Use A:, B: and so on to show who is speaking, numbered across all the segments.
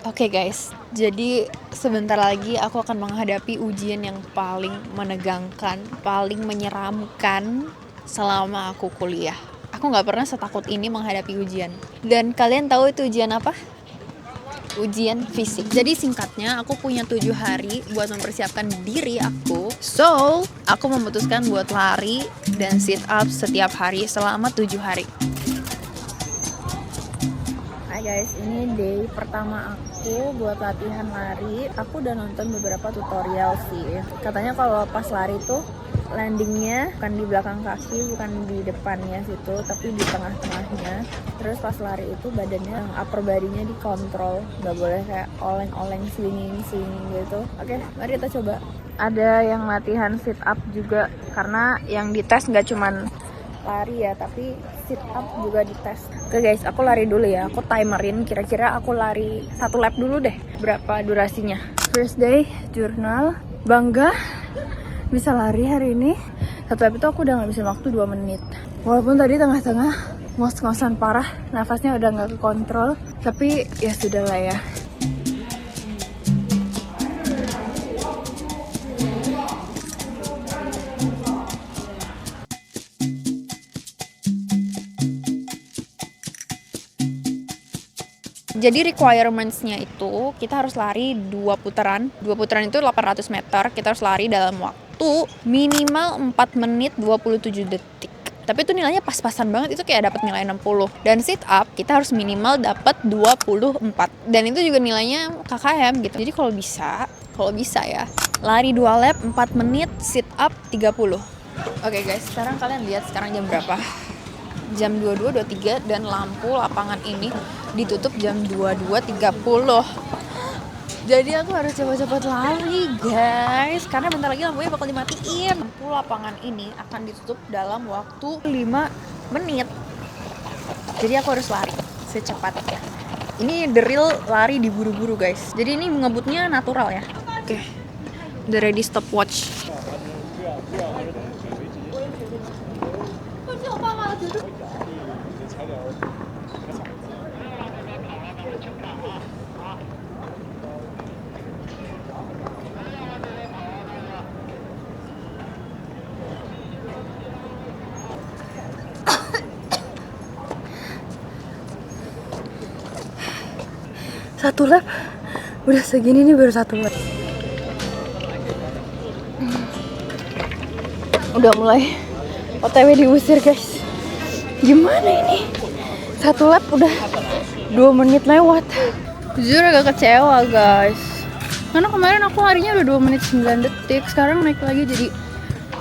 A: Oke guys, jadi sebentar lagi aku akan menghadapi ujian yang paling menegangkan, paling menyeramkan selama aku kuliah. Aku nggak pernah setakut ini menghadapi ujian. Dan kalian tahu itu ujian apa? Ujian fisik. Jadi singkatnya aku punya 7 hari buat mempersiapkan diri aku. So, aku memutuskan buat lari dan sit up setiap hari selama 7 hari. Hai guys, ini day pertama aku buat latihan lari. Aku udah nonton beberapa tutorial sih. Katanya kalau pas lari tuh landingnya bukan di belakang kaki, bukan di depannya situ, tapi di tengah-tengahnya. Terus pas lari itu badannya, upper body-nya dikontrol, nggak boleh kayak oleng-oleng, swinging gitu. Oke, mari kita coba. Ada yang latihan sit up juga, karena yang dites nggak cuman lari ya, tapi sit up juga dites. Oke guys, aku lari dulu ya. Aku timerin, kira-kira aku lari 1 lap dulu deh. Berapa durasinya? First day, jurnal. Bangga bisa lari hari ini. 1 lap itu aku udah ngabisin waktu 2 menit. Walaupun tadi tengah-tengah ngos-ngosan parah, nafasnya udah gak kekontrol. Tapi ya sudah lah ya. Jadi requirements-nya itu kita harus lari 2 putaran. 2 putaran itu 800 meter. Kita harus lari dalam waktu minimal 4 menit 27 detik. Tapi itu nilainya pas-pasan banget, itu kayak dapat nilai 60. Dan sit up kita harus minimal dapat 24. Dan itu juga nilainya KKM gitu. Jadi kalau bisa ya, lari 2 lap 4 menit, sit up 30. Oke guys, sekarang kalian lihat sekarang jam berapa? Jam 22.23 dan lampu lapangan ini ditutup jam 22.30. Jadi aku harus cepat-cepat lari guys, karena bentar lagi lampunya bakal dimatiin. Lampu lapangan ini akan ditutup dalam waktu 5 menit. Jadi aku harus lari secepatnya. Ini the real lari diburu-buru guys. Jadi ini ngebutnya natural ya. Oke, the ready stopwatch. Satu lap udah segini nih, baru 1 lap. Udah mulai OTW diusir guys. Gimana ini? 1 lap udah 2 menit lewat. Jujur agak kecewa guys, karena kemarin aku larinya udah 2 menit 9 detik. Sekarang naik lagi jadi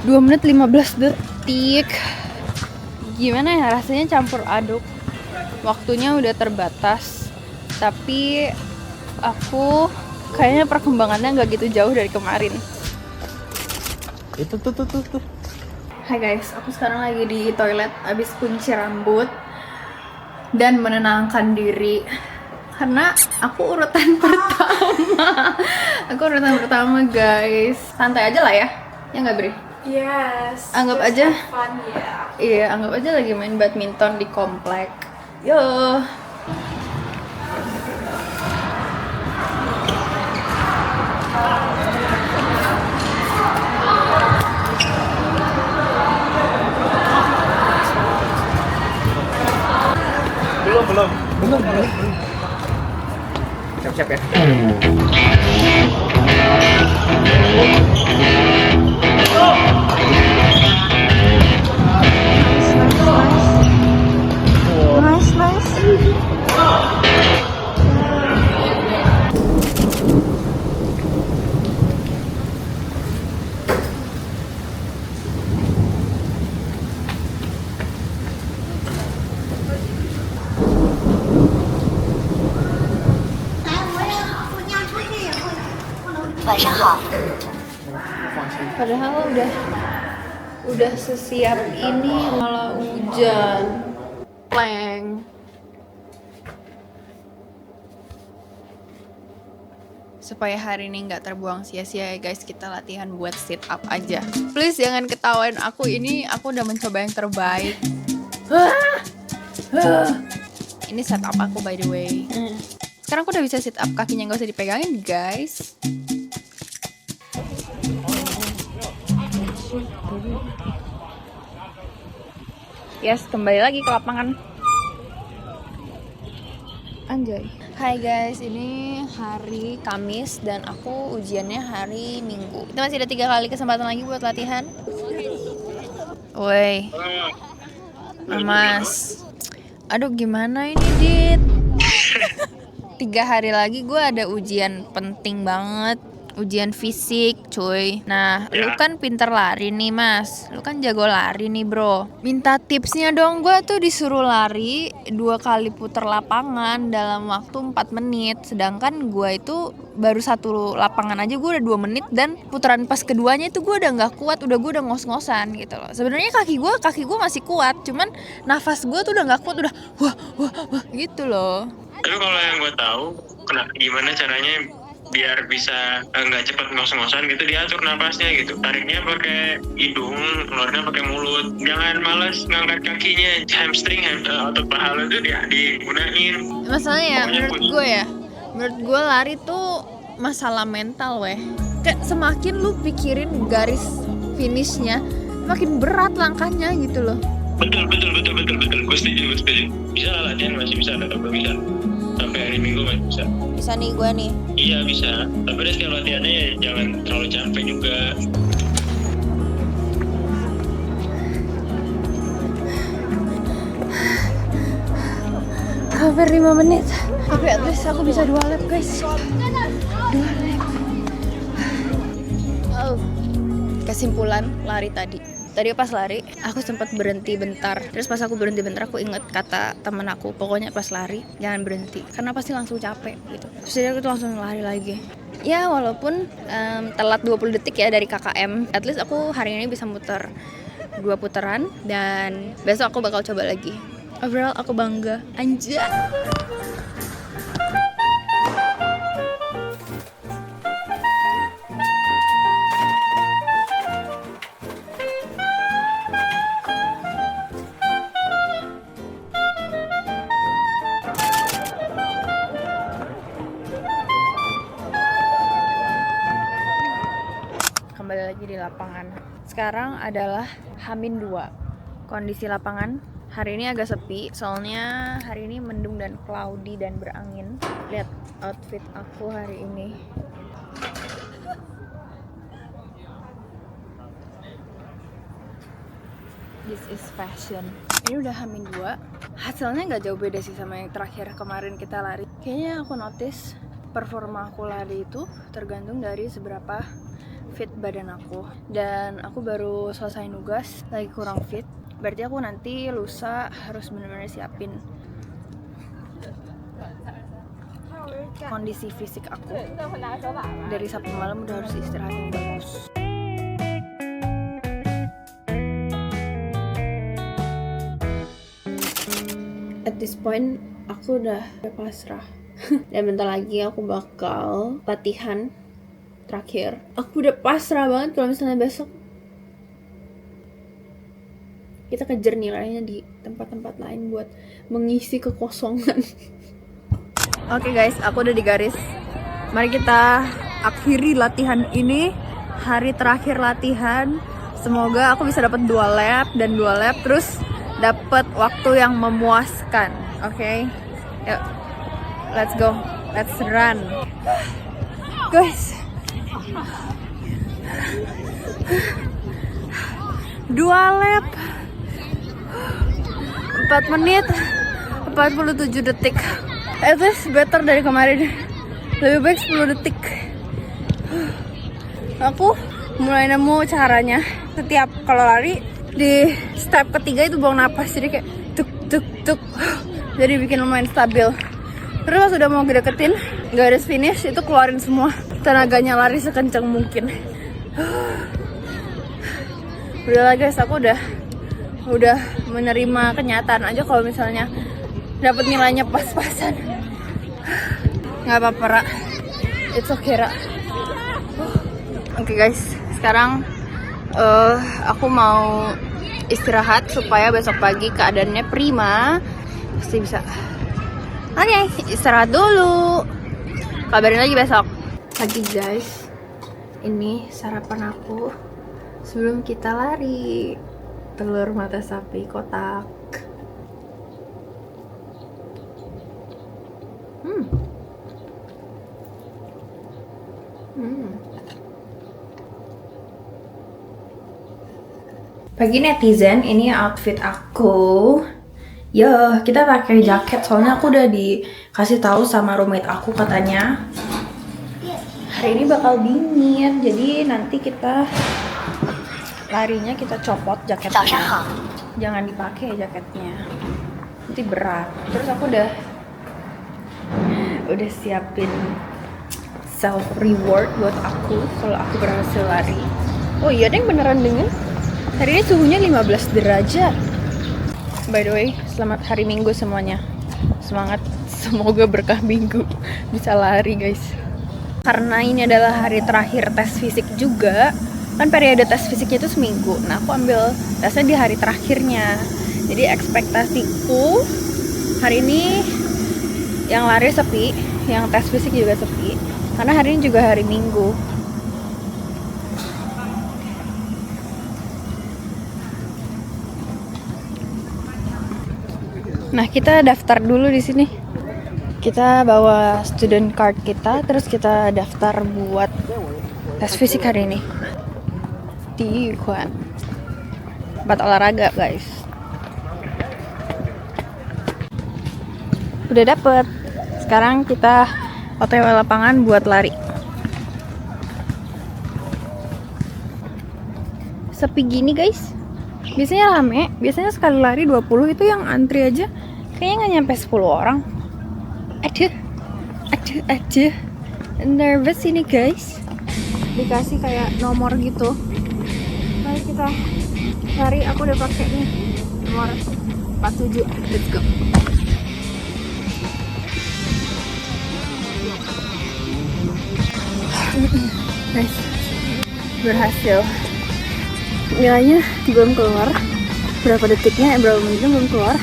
A: 2 menit 15 detik. Gimana ya, rasanya campur aduk. Waktunya udah terbatas, tapi aku kayaknya perkembangannya nggak gitu jauh dari kemarin.
B: Itu tuh.
A: Hai guys, aku sekarang lagi di toilet abis kunci rambut dan menenangkan diri karena aku urutan pertama. Aku urutan pertama guys. Santai aja lah ya nggak Bri?
C: Yes.
A: Anggap
C: just
A: aja.
C: have fun, yeah.
A: Iya, anggap aja lagi main badminton di komplek. Yo.
B: Belum. Siap-siap ya.
A: Padahal udah sesiap ini malah hujan. Pleng. Supaya hari ini nggak terbuang sia-sia ya guys, kita latihan buat sit up aja. Please jangan ketawain aku, ini aku udah mencoba yang terbaik. Ini setup aku by the way. Sekarang aku udah bisa sit up, kakinya nggak usah dipegangin guys. Yes, kembali lagi ke lapangan. Anjay. Hai guys, ini hari Kamis dan aku ujiannya hari Minggu. Kita masih ada 3 kali kesempatan lagi buat latihan. Woi, Mas. Aduh, gimana ini, Dit? 3 hari lagi gue ada ujian penting banget. Ujian fisik, cuy. Nah, lu kan pinter lari nih, Mas. Lu kan jago lari nih, bro. Minta tipsnya dong. Gue tuh disuruh lari 2 kali puter lapangan dalam waktu 4 menit. Sedangkan gue itu baru 1 lapangan aja gue udah 2 menit. Dan putaran pas keduanya itu gue udah gak kuat. Gue udah ngos-ngosan gitu loh. Sebenarnya kaki gue masih kuat. Cuman nafas gue tuh udah gak kuat. Udah wah gitu loh.
C: Tapi kalau yang gue tahu, gimana caranya biar bisa nggak cepat ngos-ngosan gitu, diatur napasnya gitu, tariknya pakai hidung, keluarnya pakai mulut, jangan malas ngangkat kakinya, hamstring, otot paha itu digunain.
A: Masalahnya menurut gue lari tuh masalah mental weh. Kayak semakin lu pikirin garis finishnya, makin berat langkahnya gitu loh.
C: Betul, gue setuju. Bisa latihan masih bisa, tetap bisa. Sampai hari Minggu masih bisa.
A: Bisa nih gue nih.
C: Iya bisa, tapi udah setiap latihannya ya jangan terlalu capek juga.
A: Hampir 5 menit. Tapi at least aku bisa 2 lap guys. 2 lap. Oh. Kesimpulan lari tadi pas lari aku sempat berhenti bentar. Terus pas aku berhenti bentar aku inget kata temen aku, pokoknya pas lari jangan berhenti karena pasti langsung capek gitu. Terus jadi aku tuh langsung lari lagi. Ya walaupun telat 20 detik ya dari KKM, at least aku hari ini bisa muter 2 putaran dan besok aku bakal coba lagi. Overall aku bangga. Anjay. Kembali lagi di lapangan. Sekarang adalah H-2. Kondisi lapangan hari ini agak sepi, soalnya hari ini mendung dan cloudy dan berangin. Lihat outfit aku hari ini. This is fashion. Ini udah H-2. Hasilnya nggak jauh beda sih sama yang terakhir kemarin kita lari. Kayaknya aku notice performa aku lari itu tergantung dari seberapa fit badan aku. Dan aku baru selesai nugas, lagi kurang fit. Berarti aku nanti lusa harus benar-benar siapin kondisi fisik aku. Dari Sabtu malam udah harus istirahat yang bagus. At this point aku udah pasrah. Dan bentar lagi aku bakal latihan terakhir. Aku udah pasrah banget kalau misalnya besok kita kejar nilainya di tempat-tempat lain buat mengisi kekosongan. Oke guys, aku udah di garis. Mari kita akhiri latihan ini. Hari terakhir latihan. Semoga aku bisa dapat 2 lap dan 2 lap terus dapat waktu yang memuaskan. Oke. Yuk. Let's go. Let's run. Guys. 2 lap 4 menit 47 detik. At least better dari kemarin. Lebih baik 10 detik. Aku mulai nemu caranya. Setiap kalau lari di step ketiga itu buang napas, jadi kayak tuk tuk tuk. Jadi bikin lumayan stabil. Terus pas udah mau deketin garis finish itu keluarin semua tenaganya, lari sekencang mungkin. Udahlah guys, aku udah menerima kenyataan aja kalau misalnya dapat nilainya pas-pasan. Nggak apa-apa, Ra. It's okay, Ra. Oke guys, sekarang aku mau istirahat supaya besok pagi keadaannya prima. Pasti bisa Oke, istirahat dulu. Kabarin lagi besok. Pagi guys, ini sarapan aku sebelum kita lari. Telur mata sapi kotak. Pagi netizen, ini outfit aku. Yo, kita pakai jaket soalnya aku udah dikasih tahu sama roommate aku katanya hari ini bakal dingin, jadi nanti kita larinya kita copot jaketnya. Jangan dipakai jaketnya, nanti berat. Terus aku udah siapin self reward buat aku kalau aku berhasil lari. Oh iya, ada yang beneran dingin. Hari ini suhunya 15 derajat. By the way, selamat hari Minggu semuanya. Semangat, semoga berkah minggu. Bisa lari guys. Karena ini adalah hari terakhir tes fisik juga, kan periode tes fisiknya itu seminggu. Nah, aku ambil tesnya di hari terakhirnya. Jadi ekspektasiku hari ini yang lari sepi, yang tes fisik juga sepi. Karena hari ini juga hari Minggu. Nah, kita daftar dulu di sini. Kita bawa student card kita, terus kita daftar buat tes fisik hari ini. Di Yuan. Buat olahraga, guys. Udah dapet. Sekarang kita OTW lapangan buat lari. Sepi gini, guys. Biasanya rame, biasanya sekali lari 20 itu yang antri aja kayaknya nggak nyampe 10 orang. Aduh, nervous ini guys. Dikasih kayak nomor gitu. Mari kita lari, aku udah pakai nih nomor 47. Let's go. Guys, berhasil. Nilainya belum keluar, berapa detiknya, berapa menitnya belum keluar.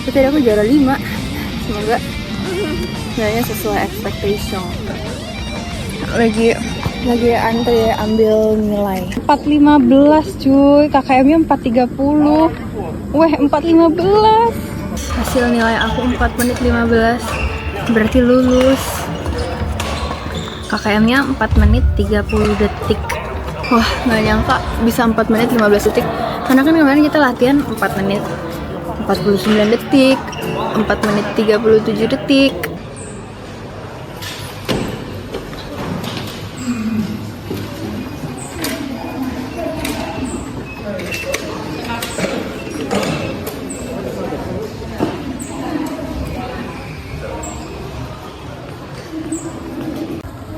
A: Tapi aku juara 5. Semoga nilainya sesuai expectation. Lagi antri ambil nilai 4.15 cuy, KKM-nya 4.30. Weh, 4.15. Hasil nilai aku 4 menit 15, berarti lulus. KKM-nya 4 menit 30 detik. Wah, gak nyangka bisa 4 menit 15 detik. Karena kan kemarin kita latihan 4 menit 49 detik, 4 menit 37 detik.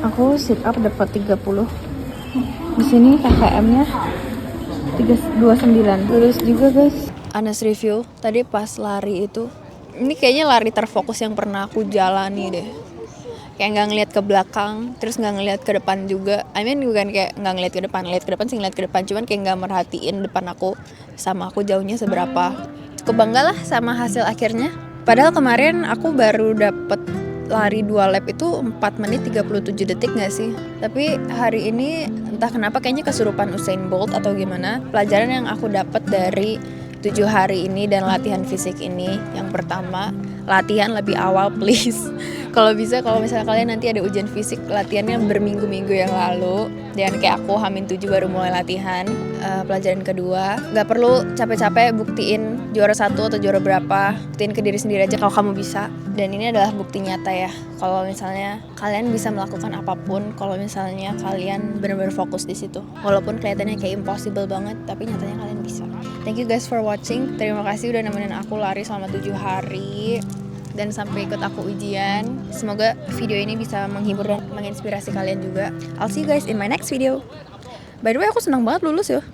A: Aku sit up dapat 30. Di sini KKM-nya 329. Lulus juga guys. Honest review, tadi pas lari itu, ini kayaknya lari terfokus yang pernah aku jalani deh. Kayak nggak ngeliat ke belakang, terus nggak ngeliat ke depan juga. I mean bukan kayak nggak ngeliat ke depan sih ngeliat ke depan, cuman kayak nggak merhatiin depan aku sama aku jauhnya seberapa. Cukup bangga lah sama hasil akhirnya. Padahal kemarin aku baru dapet lari 2 lap itu 4 menit 37 detik gak sih? Tapi hari ini entah kenapa kayaknya kesurupan Usain Bolt atau gimana. Pelajaran yang aku dapat dari 7 hari ini dan latihan fisik ini, yang pertama, latihan lebih awal please. Kalau bisa, kalau misalnya kalian nanti ada ujian fisik, latihannya berminggu-minggu yang lalu. Dan kayak aku H-7 baru mulai latihan. Pelajaran kedua, gak perlu capek-capek buktiin juara 1 atau juara berapa. Buktiin ke diri sendiri aja kalau kamu bisa. Dan ini adalah bukti nyata ya, kalau misalnya kalian bisa melakukan apapun, kalau misalnya kalian benar-benar fokus di situ. Walaupun kelihatannya kayak impossible banget, tapi nyatanya kalian bisa. Thank you guys for watching. Terima kasih udah nemenin aku lari selama 7 hari. Dan sampai ikut aku ujian. Semoga video ini bisa menghibur dan menginspirasi kalian juga. I'll see you guys in my next video. By the way, aku senang banget lulus ya.